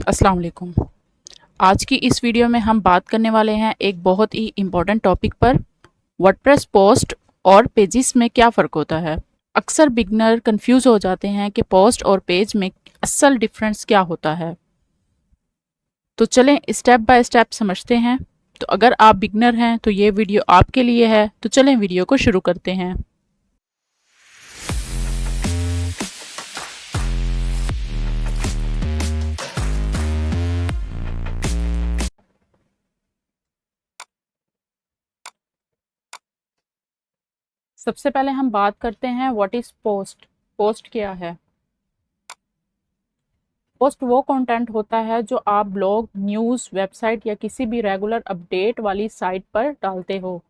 अस्सलाम वालेकुम। आज की इस वीडियो में हम बात करने वाले हैं एक बहुत ही इम्पोर्टेंट टॉपिक पर। वर्डप्रेस पोस्ट और पेजेस में क्या फ़र्क होता है। अक्सर बिगनर कंफ्यूज हो जाते हैं कि पोस्ट और पेज में असल डिफरेंस क्या होता है। तो चलें स्टेप बाय स्टेप समझते हैं। तो अगर आप बिगनर हैं तो ये वीडियो आपके लिए है। तो चलें वीडियो को शुरू करते हैं। सबसे पहले हम बात करते हैं व्हाट इज़ पोस्ट। पोस्ट क्या है। पोस्ट वो कंटेंट होता है जो आप ब्लॉग, न्यूज़, वेबसाइट या किसी भी रेगुलर अपडेट वाली साइट पर डालते हो।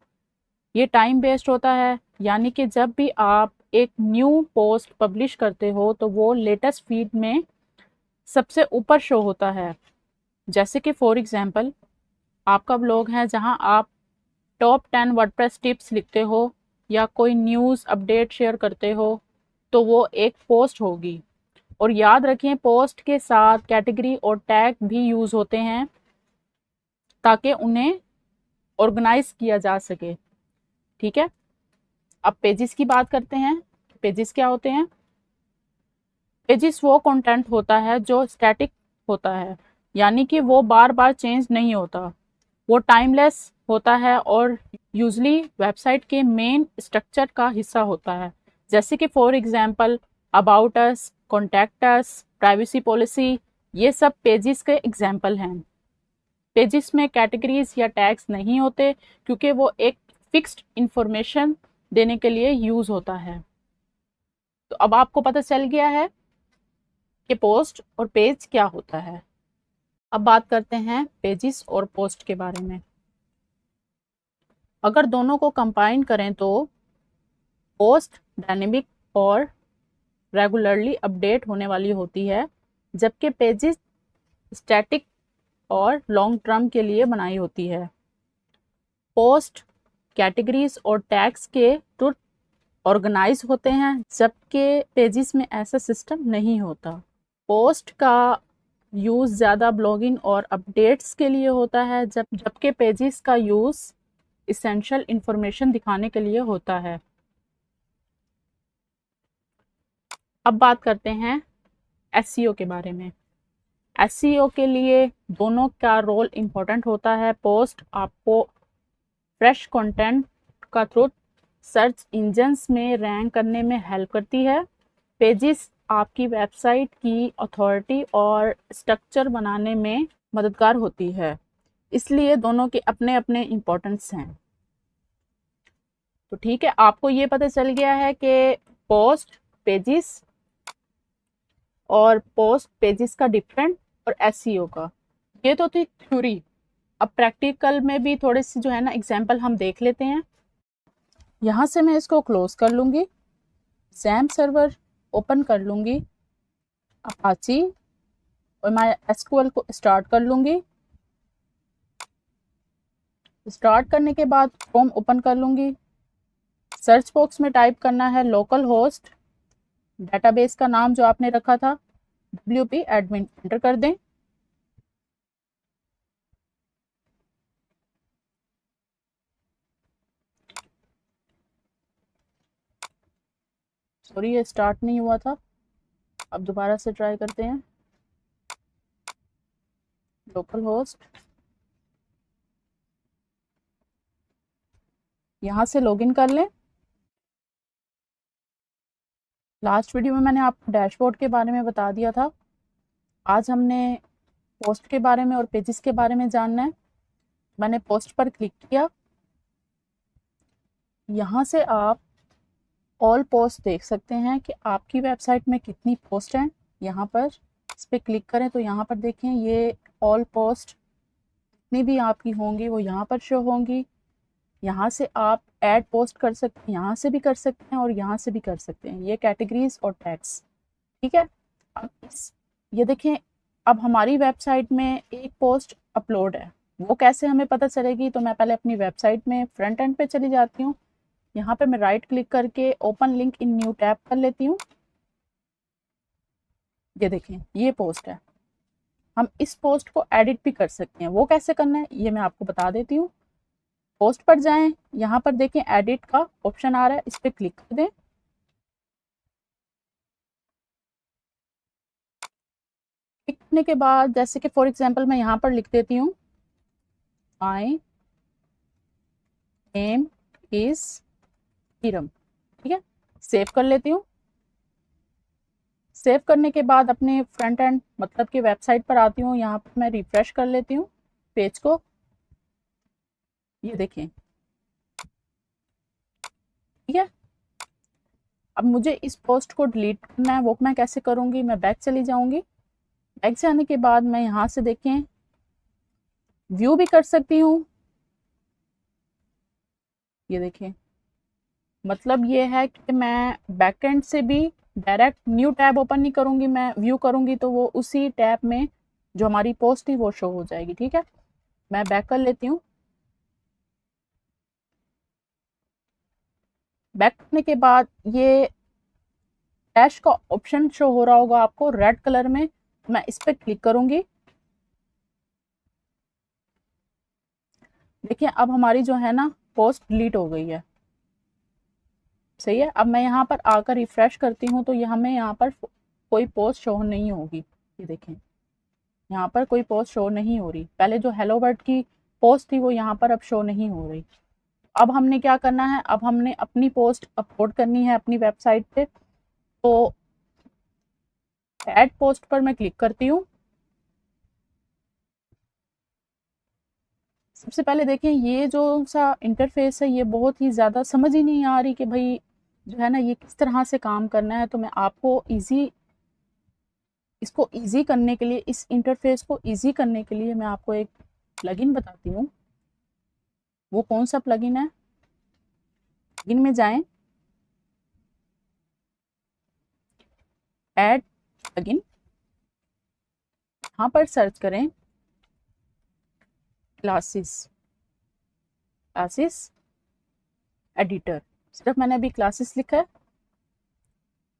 ये टाइम बेस्ड होता है, यानी कि जब भी आप एक न्यू पोस्ट पब्लिश करते हो तो वो लेटेस्ट फीड में सबसे ऊपर शो होता है। जैसे कि फॉर एग्जांपल आपका ब्लॉग है जहां आप टॉप 10 वर्डप्रेस टिप्स लिखते हो या कोई न्यूज़ अपडेट शेयर करते हो, तो वो एक पोस्ट होगी। और याद रखें, पोस्ट के साथ कैटेगरी और टैग भी यूज़ होते हैं ताकि उन्हें ऑर्गेनाइज किया जा सके। ठीक है, अब पेजेस की बात करते हैं। पेजेस क्या होते हैं। पेजेस वो कंटेंट होता है जो स्टैटिक होता है, यानी कि वो बार बार चेंज नहीं होता। वो टाइमलेस होता है और यूजली वेबसाइट के मेन स्ट्रक्चर का हिस्सा होता है। जैसे कि for example about us, contact us, privacy policy, ये सब पेजेस के एग्जांपल हैं। पेजेस में कैटेगरीज या टैग्स नहीं होते क्योंकि वो एक फिक्स्ड इंफॉर्मेशन देने के लिए यूज होता है। तो अब आपको पता चल गया है कि पोस्ट और पेज क्या होता है। अब बात करते हैं पेजेस और पोस्ट के बारे में। अगर दोनों को कंबाइन करें तो पोस्ट डायनेमिक और रेगुलरली अपडेट होने वाली होती है, जबकि पेजेस स्टैटिक और लॉन्ग टर्म के लिए बनाई होती है। पोस्ट कैटेगरीज और टैग्स के थ्रू ऑर्गेनाइज होते हैं, जबकि पेजेस में ऐसा सिस्टम नहीं होता। पोस्ट का यूज़ ज़्यादा ब्लॉगिंग और अपडेट्स के लिए होता है, जबकि पेजेस का यूज़ इसेंशियल इंफॉर्मेशन दिखाने के लिए होता है। अब बात करते हैं एसईओ के बारे में। एसईओ के लिए दोनों का रोल इम्पोर्टेंट होता है। पोस्ट आपको फ्रेश कंटेंट का थ्रू सर्च इंजन्स में रैंक करने में हेल्प करती है। पेजेस आपकी वेबसाइट की अथॉरिटी और स्ट्रक्चर बनाने में मददगार होती है। इसलिए दोनों के अपने अपने इम्पोर्टेंस हैं। तो ठीक है, आपको ये पता चल गया है कि पोस्ट पेजेस और पोस्ट पेजेस का डिफरेंट और एसईओ का। ये तो थी थ्योरी। अब प्रैक्टिकल में भी थोड़े से जो है ना एग्जाम्पल हम देख लेते हैं। यहाँ से मैं इसको क्लोज कर लूँगी, सैम सर्वर ओपन कर लूँगी, अपाची और मैं एसक्यूएल को स्टार्ट कर लूँगी। स्टार्ट करने के बाद क्रोम ओपन कर लूँगी। सर्च बॉक्स में टाइप करना है लोकल होस्ट, डेटाबेस का नाम जो आपने रखा था WP एडमिन, एंटर कर दें। सॉरी, ये स्टार्ट नहीं हुआ था। अब दोबारा से ट्राई करते हैं। लोकल होस्ट, यहाँ से लॉगिन कर लें। लास्ट वीडियो में मैंने आपको डैशबोर्ड के बारे में बता दिया था। आज हमने पोस्ट के बारे में और पेजेस के बारे में जानना है। मैंने पोस्ट पर क्लिक किया। यहाँ से आप ऑल पोस्ट देख सकते हैं कि आपकी वेबसाइट में कितनी पोस्ट हैं। यहाँ पर इस पर क्लिक करें तो यहाँ पर देखें, ये ऑल पोस्ट जितनी भी आपकी होंगी वो यहाँ पर शो होंगी। यहाँ से आप ऐड पोस्ट कर सकते हैं, यहाँ से भी कर सकते हैं और यहाँ से भी कर सकते हैं। ये कैटेगरीज और टैग्स। ठीक है, अब ये देखें, अब हमारी वेबसाइट में एक पोस्ट अपलोड है। वो कैसे हमें पता चलेगी, तो मैं पहले अपनी वेबसाइट में फ्रंट एंड पे चली जाती हूँ। यहाँ पे मैं राइट क्लिक करके open link in new tab कर लेती हूँ। ये देखें, ये पोस्ट है। हम इस पोस्ट को एडिट भी कर सकते हैं। वो कैसे करना है ये मैं आपको बता देती हूँ। पोस्ट पर जाएं, यहाँ पर देखें एडिट का ऑप्शन आ रहा है, इस पर क्लिक कर दें। क्लिक करने के बाद जैसे कि फॉर एग्जांपल मैं यहाँ पर लिख देती हूँ, माय नेम इज हीरम, ठीक है, सेव कर लेती हूँ। सेव करने के बाद अपने फ्रंट एंड मतलब कि वेबसाइट पर आती हूँ, यहाँ पर मैं रिफ्रेश कर लेती हूँ पेज को। ये देखें, ठीक है। अब मुझे इस पोस्ट को डिलीट करना है, वो मैं कैसे करूँगी, मैं बैक चली जाऊँगी। बैक जाने के बाद मैं यहाँ से देखें व्यू भी कर सकती हूँ। ये देखें, मतलब ये है कि मैं बैकएंड से भी डायरेक्ट न्यू टैब ओपन नहीं करूँगी, मैं व्यू करूँगी तो वो उसी टैब में जो हमारी पोस्ट थी वो शो हो जाएगी, ठीक है। मैं बैक कर लेती हूँ। बैक करने के बाद ये डैश का ऑप्शन शो हो रहा होगा आपको रेड कलर में, मैं इस पर क्लिक करूंगी। देखिए अब हमारी जो है ना पोस्ट डिलीट हो गई है, सही है। अब मैं यहाँ पर आकर रिफ्रेश करती हूँ तो ये हमें यहाँ पर कोई पोस्ट शो नहीं होगी। ये देखें, यहाँ पर कोई पोस्ट शो नहीं हो रही। पहले जो हेलो वर्ड की पोस्ट थी वो यहाँ पर अब शो नहीं हो रही। अब हमने क्या करना है, अब हमने अपनी पोस्ट अपलोड करनी है अपनी वेबसाइट पे। तो ऐड पोस्ट पर मैं क्लिक करती हूँ। सबसे पहले देखें ये जो सा इंटरफेस है ये बहुत ही ज़्यादा समझ ही नहीं आ रही कि भाई जो है ना ये किस तरह से काम करना है। तो मैं आपको इसको इजी करने के लिए, इस इंटरफेस को इजी करने के लिए मैं आपको एक प्लगइन बताती हूँ। वो कौन सा प्लगइन है, प्लगइन में जाएं, ऐड प्लगइन, यहाँ पर सर्च करें क्लासेस, क्लासेस एडिटर। सिर्फ मैंने अभी क्लासेस लिखा है।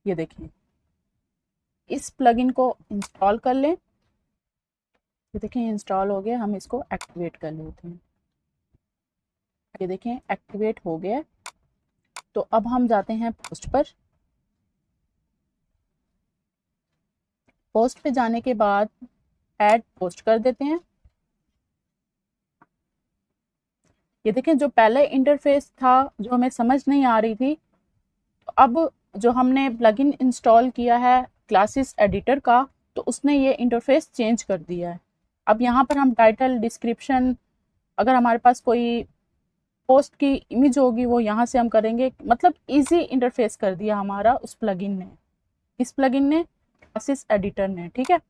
ये देखें, इस प्लगइन को इंस्टॉल कर लें। ये देखें इंस्टॉल हो गया, हम इसको एक्टिवेट कर लेते हैं। ये देखें एक्टिवेट हो गया। तो अब हम जाते हैं पोस्ट पर। पोस्ट पे जाने के बाद ऐड पोस्ट कर देते हैं। ये देखें जो पहले इंटरफेस था जो हमें समझ नहीं आ रही थी, तो अब जो हमने प्लगइन इंस्टॉल किया है क्लासेस एडिटर का, तो उसने ये इंटरफेस चेंज कर दिया है। अब यहाँ पर हम टाइटल, डिस्क्रिप्शन, अगर हमारे पास कोई पोस्ट की इमेज होगी वो यहाँ से हम करेंगे। मतलब इजी इंटरफेस कर दिया हमारा उस प्लगइन ने, इस प्लगइन ने, क्लासेस एडिटर ने, ठीक है।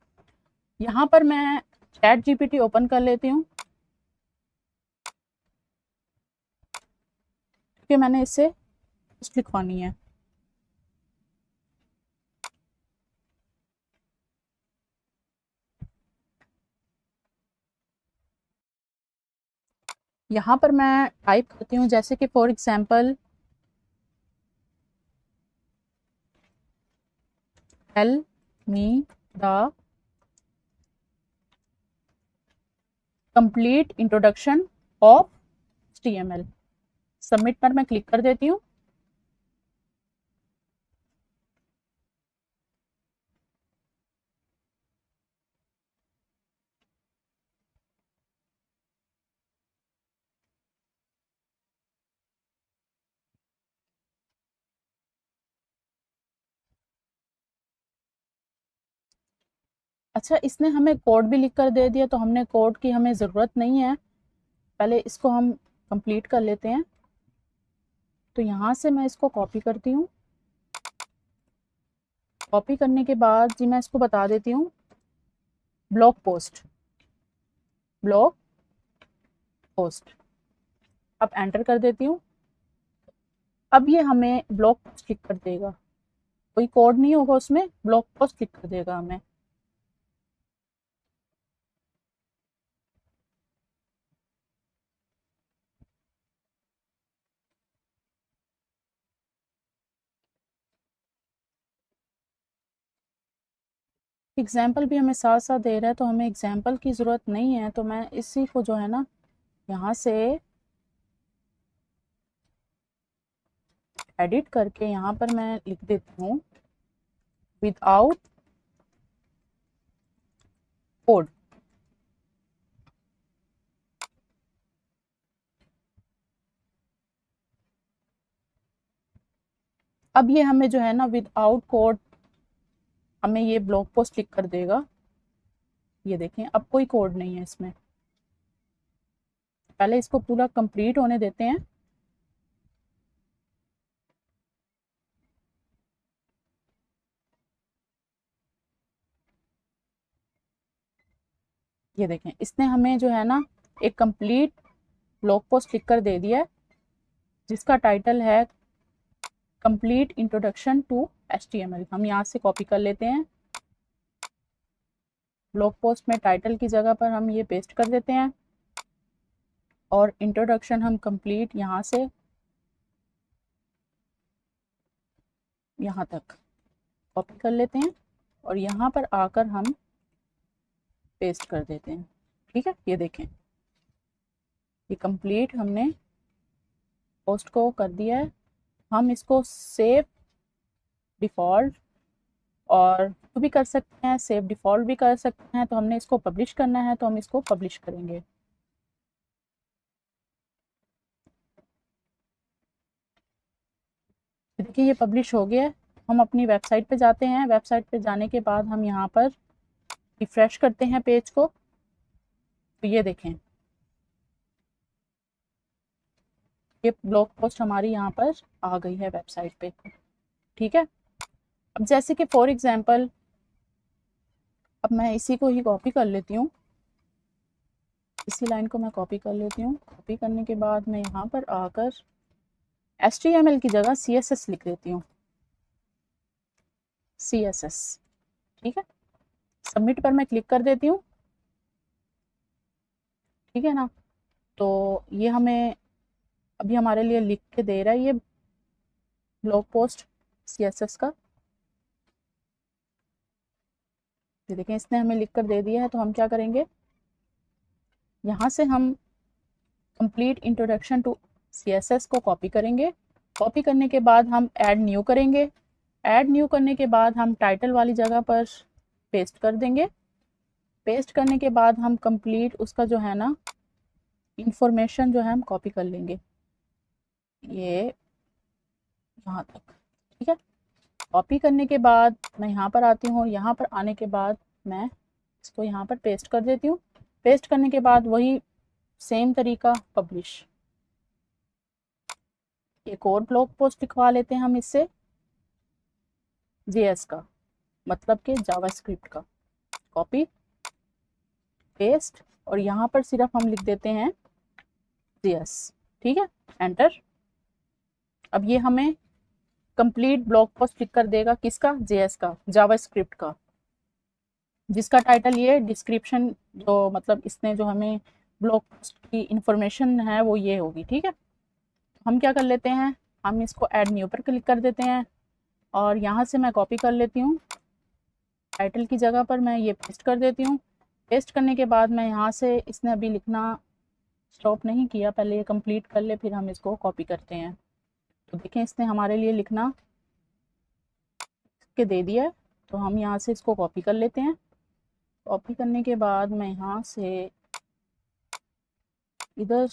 यहाँ पर मैं चैट जीपीटी ओपन कर लेती हूँ क्योंकि मैंने इससे पोस्ट लिखवानी है। यहाँ पर मैं टाइप करती हूँ जैसे कि for example tell me the complete introduction of HTML। Submit पर मैं क्लिक कर देती हूँ। अच्छा, इसने हमें कोड भी लिख कर दे दिया, तो हमने कोड की हमें ज़रूरत नहीं है। पहले इसको हम कंप्लीट कर लेते हैं। तो यहाँ से मैं इसको कॉपी करती हूँ। कॉपी करने के बाद जी मैं इसको बता देती हूँ ब्लॉग पोस्ट, ब्लॉग पोस्ट। अब एंटर कर देती हूँ। अब ये हमें ब्लॉग पोस्ट लिख कर देगा, कोई कोड नहीं होगा उसमें, ब्लॉग पोस्ट लिख कर देगा हमें। एग्जाम्पल भी हमें साथ साथ दे रहा है, तो हमें एग्जाम्पल की ज़रूरत नहीं है, तो मैं इसी को जो है ना यहाँ से एडिट करके यहाँ पर मैं लिख देती हूँ विदाउट कोड। अब ये हमें जो है ना विदाउट कोड हमें ये ब्लॉग पोस्ट लिख कर देगा। ये देखें, अब कोई कोड नहीं है इसमें। पहले इसको पूरा कंप्लीट होने देते हैं। ये देखें, इसने हमें जो है ना एक कंप्लीट ब्लॉग पोस्ट लिख कर दे दिया है, जिसका टाइटल है कंप्लीट इंट्रोडक्शन टू HTML। हम यहाँ से कॉपी कर लेते हैं। ब्लॉग पोस्ट में टाइटल की जगह पर हम ये पेस्ट कर देते हैं और इंट्रोडक्शन हम कंप्लीट यहाँ से यहाँ तक कॉपी कर लेते हैं और यहाँ पर आकर हम पेस्ट कर देते हैं। ठीक है, ये देखें, ये कंप्लीट हमने पोस्ट को कर दिया है। हम इसको सेव डिफ़ॉल्ट और तो भी कर सकते हैं, सेव डिफ़ॉल्ट भी कर सकते हैं। तो हमने इसको पब्लिश करना है, तो हम इसको पब्लिश करेंगे। देखिए, ये पब्लिश हो गया है। हम अपनी वेबसाइट पे जाते हैं। वेबसाइट पे जाने के बाद हम यहाँ पर रिफ्रेश करते हैं पेज को, तो ये देखें, ये ब्लॉग पोस्ट हमारी यहाँ पर आ गई है वेबसाइट पे। ठीक है, अब जैसे कि फॉर एग्जांपल अब मैं इसी को ही कॉपी कर लेती हूँ। इसी लाइन को मैं कॉपी कर लेती हूँ। कॉपी करने के बाद मैं यहाँ पर आकर HTML की जगह CSS लिख देती हूँ, CSS। ठीक है, सबमिट पर मैं क्लिक कर देती हूँ। ठीक है ना, तो ये हमें अभी हमारे लिए लिख के दे रहा है ये ब्लॉग पोस्ट CSS का। ये देखें, इसने हमें लिख कर दे दिया है। तो हम क्या करेंगे, यहाँ से हम कंप्लीट इंट्रोडक्शन टू CSS को कॉपी करेंगे। कॉपी करने के बाद हम ऐड न्यू करेंगे। ऐड न्यू करने के बाद हम टाइटल वाली जगह पर पेस्ट कर देंगे। पेस्ट करने के बाद हम कंप्लीट उसका जो है ना इंफॉर्मेशन जो है हम कॉपी कर लेंगे, ये यहाँ तक। ठीक है, कॉपी करने के बाद मैं यहाँ पर आती हूँ। यहाँ पर आने के बाद मैं इसको यहाँ पर पेस्ट कर देती हूँ। पेस्ट करने के बाद वही सेम तरीका पब्लिश। एक और ब्लॉग पोस्ट लिखवा लेते हैं हम इससे, JS का, मतलब कि जावास्क्रिप्ट का। कॉपी पेस्ट और यहाँ पर सिर्फ हम लिख देते हैं JS। ठीक है, एंटर। अब ये हमें कंप्लीट ब्लॉग पोस्ट लिख कर देगा, किसका, JS का, जावास्क्रिप्ट का, जिसका टाइटल ये डिस्क्रिप्शन जो मतलब इसने जो हमें ब्लॉग पोस्ट की इंफॉर्मेशन है वो ये होगी। ठीक है, हम क्या कर लेते हैं, हम इसको ऐड न्यू पर क्लिक कर देते हैं और यहाँ से मैं कॉपी कर लेती हूँ। टाइटल की जगह पर मैं ये पेस्ट कर देती हूँ। पेस्ट करने के बाद मैं यहाँ से, इसने अभी लिखना स्टॉप नहीं किया, पहले ये कंप्लीट कर ले फिर हम इसको कॉपी करते हैं। तो देखें, इसने हमारे लिए लिखना के दे दिया है। तो हम यहाँ से इसको कॉपी कर लेते हैं। कॉपी करने के बाद मैं यहाँ से इधर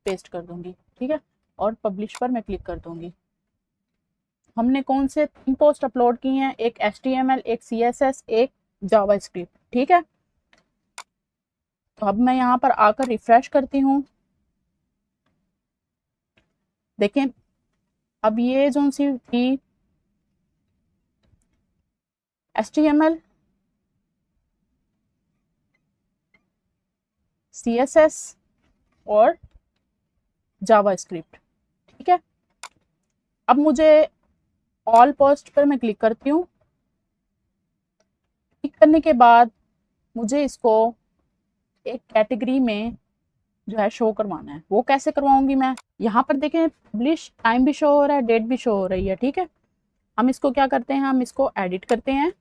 पेस्ट कर दूंगी। ठीक है, और पब्लिश पर मैं क्लिक कर दूंगी। हमने कौन से 3 पोस्ट अपलोड की हैं, एक HTML, एक CSS, एक जावास्क्रिप्ट। ठीक है, तो अब मैं यहाँ पर आकर रिफ्रेश करती हूँ। देखें, अब ये जो सी थी HTML, CSS और जावास्क्रिप्ट। ठीक है, अब मुझे ऑल पोस्ट पर मैं क्लिक करती हूँ। क्लिक करने के बाद मुझे इसको एक कैटेगरी में जो है शो करवाना है। वो कैसे करवाऊंगी मैं, यहाँ पर देखें पब्लिश टाइम भी शो हो रहा है, डेट भी शो हो रही है। ठीक है, हम इसको क्या करते हैं, हम इसको एडिट करते हैं।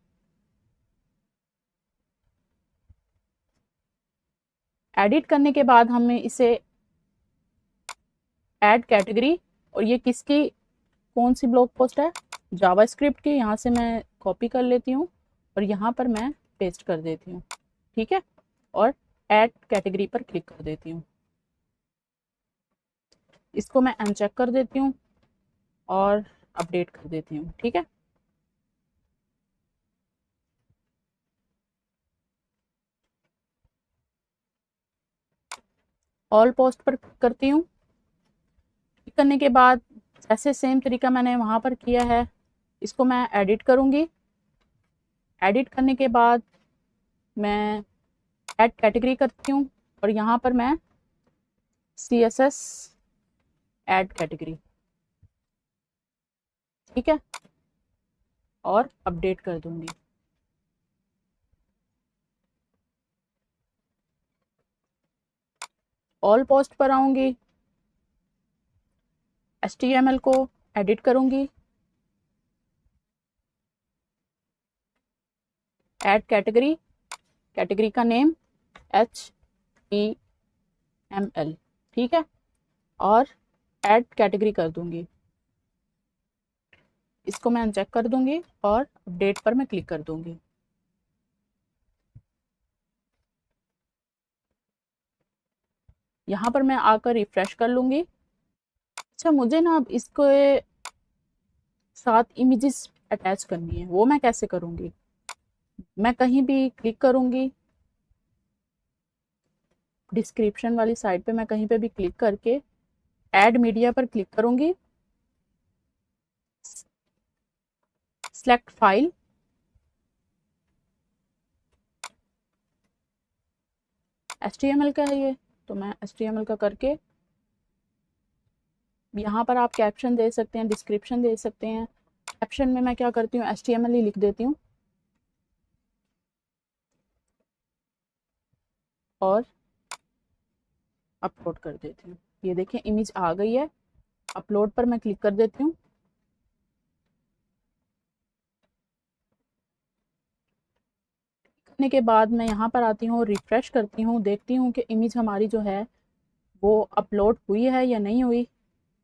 एडिट करने के बाद हमें इसे ऐड कैटेगरी, और ये किसकी कौन सी ब्लॉग पोस्ट है, जावास्क्रिप्ट की, यहाँ से मैं कॉपी कर लेती हूँ और यहाँ पर मैं पेस्ट कर देती हूँ। ठीक है, और ऐड कैटेगरी पर क्लिक कर देती हूँ। इसको मैं अनचेक कर देती हूँ और अपडेट कर देती हूँ। ठीक है, ऑल पोस्ट पर क्लिक करती हूँ। क्लिक करने के बाद जैसे सेम तरीका मैंने वहाँ पर किया है, इसको मैं एडिट करूँगी। एडिट करने के बाद मैं ऐड कैटेगरी करती हूँ और यहाँ पर मैं CSS ऐड कैटेगरी, ठीक है, और अपडेट कर दूंगी। ऑल पोस्ट पर आऊंगी, HTML को एडिट करूंगी, ऐड कैटेगरी, कैटेगरी का नेम HTML, ठीक है, और ऐड कैटेगरी कर दूंगी। इसको मैं अनचेक कर दूंगी और अपडेट पर मैं क्लिक कर दूंगी। यहाँ पर मैं आकर रिफ्रेश कर लूंगी। अच्छा, मुझे ना अब इसको साथ इमेजेस अटैच करनी है, वो मैं कैसे करूंगी? मैं कहीं भी क्लिक करूंगी, डिस्क्रिप्शन वाली साइड पे मैं कहीं पे भी क्लिक करके ऐड मीडिया पर क्लिक करूंगी, सेलेक्ट फाइल, HTML का है ये, तो मैं HTML का करके यहाँ पर आप कैप्शन दे सकते हैं, डिस्क्रिप्शन दे सकते हैं। कैप्शन में मैं क्या करती हूँ, HTML ही लिख देती हूँ और अपलोड कर देती हूँ। ये देखिए इमेज आ गई है, अपलोड पर मैं क्लिक कर देती हूँ। करने के बाद मैं यहाँ पर आती हूँ, रिफ्रेश करती हूँ, देखती हूँ कि इमेज हमारी जो है वो अपलोड हुई है या नहीं हुई।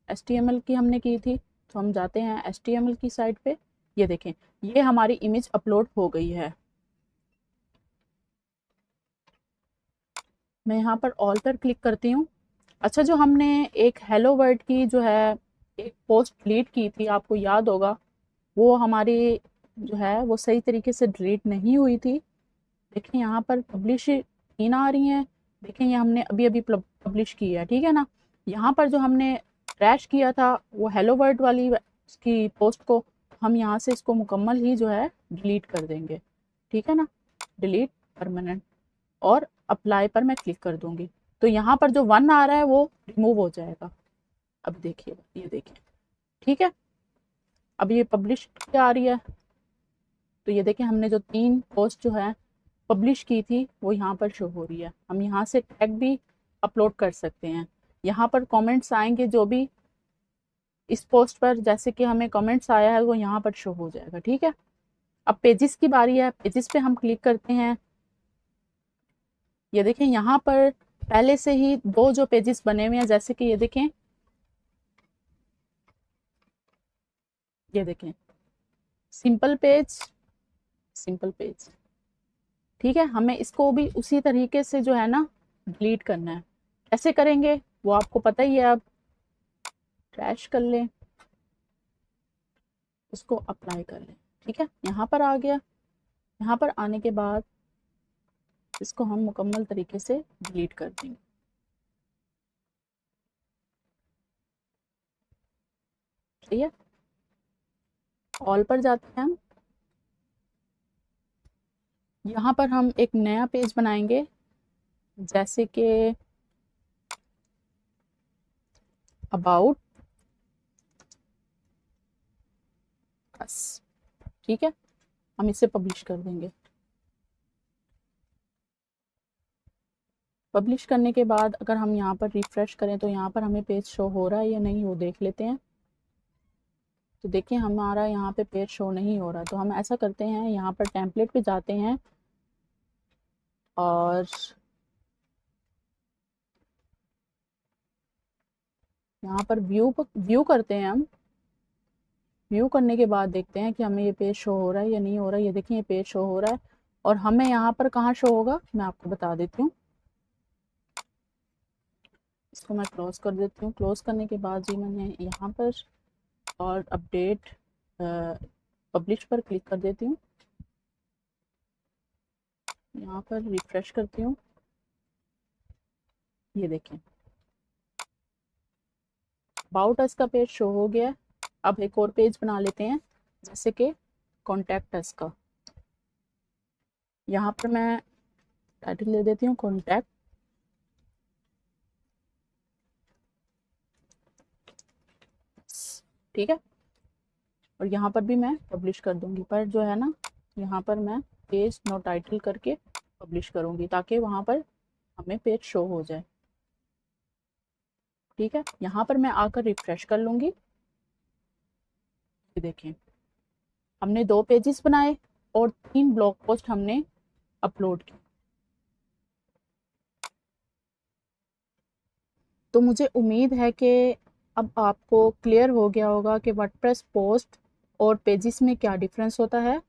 HTML की हमने की थी, तो हम जाते हैं HTML की साइट पे। ये देखें, ये हमारी इमेज अपलोड हो गई है। मैं यहाँ पर ऑल पर क्लिक करती हूँ। अच्छा, जो हमने एक हेलो वर्ल्ड की जो है एक पोस्ट डिलीट की थी, आपको याद होगा, वो हमारी जो है वो सही तरीके से डिलीट नहीं हुई थी। देखिए यहाँ पर पब्लिश 3 आ रही हैं। देखें, ये हमने अभी अभी पब्लिश की है, ठीक है ना। यहाँ पर जो हमने क्रैश किया था वो हेलो वर्ल्ड वाली की पोस्ट को, हम यहाँ से इसको मुकम्मल ही जो है डिलीट कर देंगे, ठीक है ना, डिलीट परमानेंट, और अप्लाई पर मैं क्लिक कर दूंगी। तो यहाँ पर जो 1 आ रहा है वो रिमूव हो जाएगा। अब देखिए, ये देखिए, ठीक है। अब ये पब्लिश आ रही है, तो ये देखिए हमने जो 3 पोस्ट जो है पब्लिश की थी वो यहाँ पर शो हो रही है। हम यहाँ से टैग भी अपलोड कर सकते हैं। यहाँ पर कमेंट्स आएंगे, जो भी इस पोस्ट पर जैसे कि हमें कमेंट्स आया है वो यहाँ पर शो हो जाएगा, ठीक है। अब पेजेस की बारी है, पेजेस पे हम क्लिक करते हैं। ये देखें यहाँ पर पहले से ही 2 जो पेजेस बने हुए हैं, जैसे कि ये देखें, ये देखें, सिंपल पेज, सिंपल पेज, ठीक है। हमें इसको भी उसी तरीके से जो है ना डिलीट करना है। कैसे करेंगे वो आपको पता ही है। अब ट्रैश कर लें, उसको अप्लाई कर लें, ठीक है। यहाँ पर आ गया। यहाँ पर आने के बाद इसको हम मुकम्मल तरीके से डिलीट कर देंगे। सही है, ऑल पर जाते हैं हम। यहाँ पर हम एक नया पेज बनाएंगे, जैसे कि अबाउट अस, ठीक है। हम इसे पब्लिश कर देंगे। पब्लिश करने के बाद अगर हम यहाँ पर रिफ्रेश करें तो यहाँ पर हमें पेज शो हो रहा है या नहीं, वो देख लेते हैं। तो देखिए हमारा यहाँ पे पेज शो नहीं हो रहा, तो हम ऐसा करते हैं, यहाँ पर टेम्पलेट पे जाते हैं और यहाँ पर व्यू करते हैं हम। व्यू करने के बाद देखते हैं कि हमें ये पेज शो हो रहा है या नहीं हो रहा है। ये देखिए ये पेज शो हो रहा है और हमें यहाँ पर कहाँ शो होगा मैं आपको बता देती हूँ। इसको मैं क्लोज कर देती हूँ। क्लोज करने के बाद जी मैंने यहाँ पर और अपडेट पब्लिश पर क्लिक कर देती हूँ। यहाँ पर रिफ्रेश करती हूँ। ये देखें अबाउट अस का पेज शो हो गया। अब एक और पेज बना लेते हैं जैसे कि कॉन्टैक्ट अस का। यहाँ पर मैं टाइटल दे देती हूँ कॉन्टैक्ट। ठीक है और यहाँ पर भी मैं पब्लिश कर दूंगी, पर जो है ना यहाँ पर मैं पेज नो टाइटल करके पब्लिश करूंगी ताकि वहाँ पर हमें पेज शो हो जाए। ठीक है यहाँ पर मैं आकर रिफ्रेश कर लूंगी। देखें हमने 2 पेजेस बनाए और 3 ब्लॉग पोस्ट हमने अपलोड की। तो मुझे उम्मीद है कि अब आपको क्लियर हो गया होगा कि वर्डप्रेस पोस्ट और पेजेस में क्या डिफरेंस होता है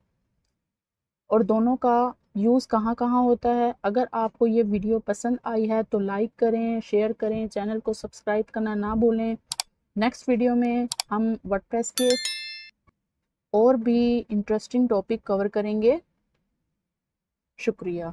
और दोनों का यूज़ कहाँ कहाँ होता है। अगर आपको ये वीडियो पसंद आई है तो लाइक करें, शेयर करें, चैनल को सब्सक्राइब करना ना भूलें। नेक्स्ट वीडियो में हम वर्डप्रेस के और भी इंटरेस्टिंग टॉपिक कवर करेंगे। शुक्रिया।